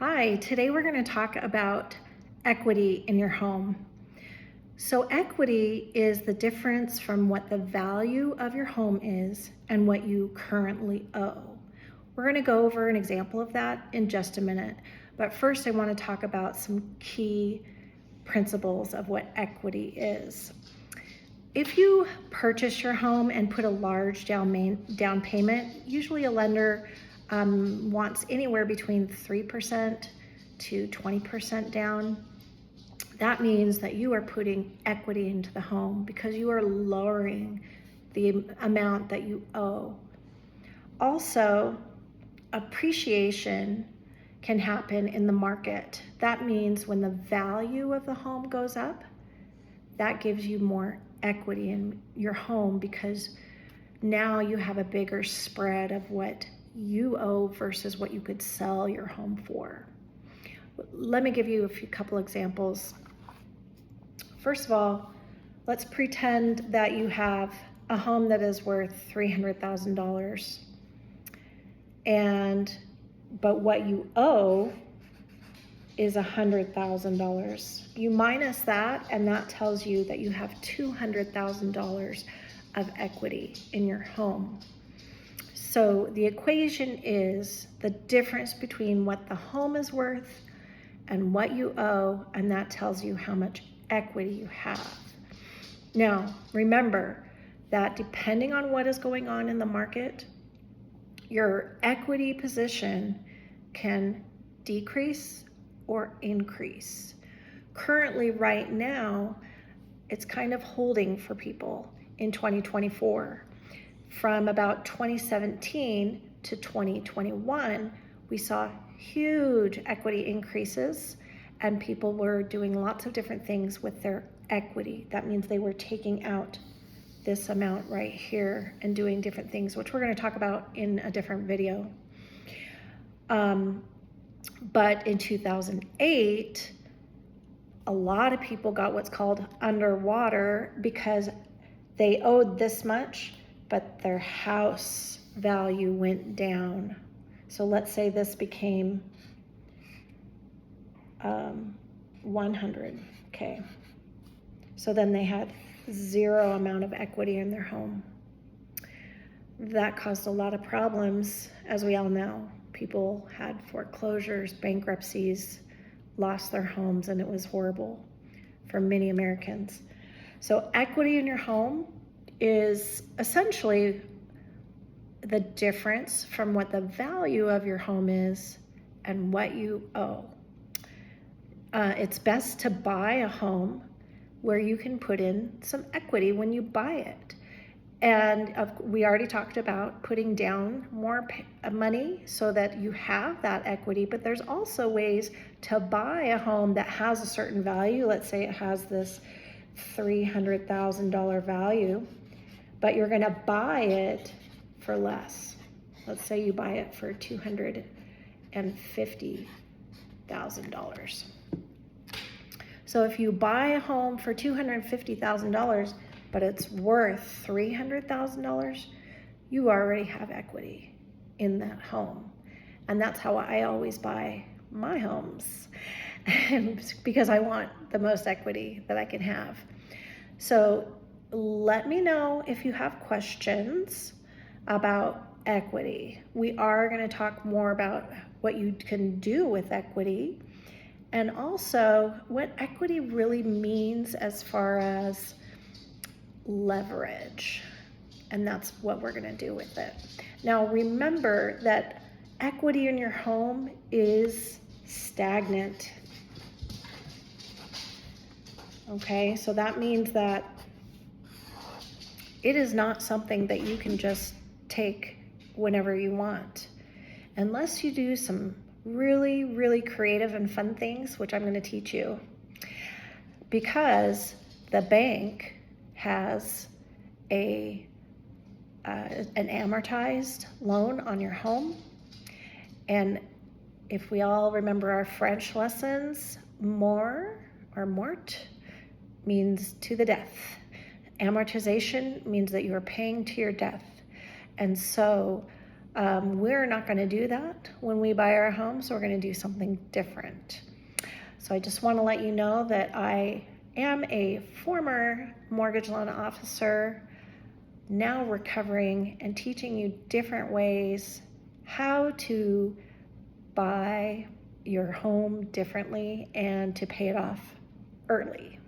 Hi, today we're going to talk about equity in your home. So equity is the difference from what the value of your home is and what you currently owe. We're going to go over an example of that in just a minute, but first I want to talk about some key principles of what equity is. If you purchase your home and put a large down payment, usually a lender wants anywhere between 3% to 20% down. That means that you are putting equity into the home because you are lowering the amount that you owe. Also, appreciation can happen in the market. That means when the value of the home goes up, that gives you more equity in your home because now you have a bigger spread of what you owe versus what you could sell your home for. Let me give you a couple examples. First of all, let's pretend that you have a home that is worth $300,000 but what you owe is $100,000. You minus that, and that tells you that you have $200,000 of equity in your home. So the equation is the difference between what the home is worth and what you owe, and that tells you how much equity you have. Now, remember that depending on what is going on in the market, your equity position can decrease or increase. Currently, right now, it's kind of holding for people in 2024. From about 2017 to 2021, we saw huge equity increases, and people were doing lots of different things with their equity. That means they were taking out this amount right here and doing different things, which we're going to talk about in a different video. But in 2008, a lot of people got what's called underwater because they owed this much, but their house value went down. So let's say this became 100K. So then they had zero amount of equity in their home. That caused a lot of problems, as we all know. People had foreclosures, bankruptcies, lost their homes, and it was horrible for many Americans. So equity in your home is essentially the difference from what the value of your home is and what you owe. It's best to buy a home where you can put in some equity when you buy it. And we already talked about putting down more money so that you have that equity, but there's also ways to buy a home that has a certain value. Let's say it has this $300,000 value, but you're gonna buy it for less. Let's say you buy it for $250,000. So if you buy a home for $250,000, but it's worth $300,000, you already have equity in that home. And that's how I always buy my homes, because I want the most equity that I can have. So let me know if you have questions about equity. We are going to talk more about what you can do with equity and also what equity really means as far as leverage, and that's what we're going to do with it. Now remember that equity in your home is stagnant. Okay, so that means that it is not something that you can just take whenever you want, unless you do some really, really creative and fun things, which I'm going to teach you, because the bank has an amortized loan on your home. And if we all remember our French lessons, mort means to the death. Amortization means that you are paying to your death. And so We're not going to do that when we buy our home, so we're going to do something different. So I just want to let you know that I am a former mortgage loan officer, now recovering and teaching you different ways how to buy your home differently and to pay it off early.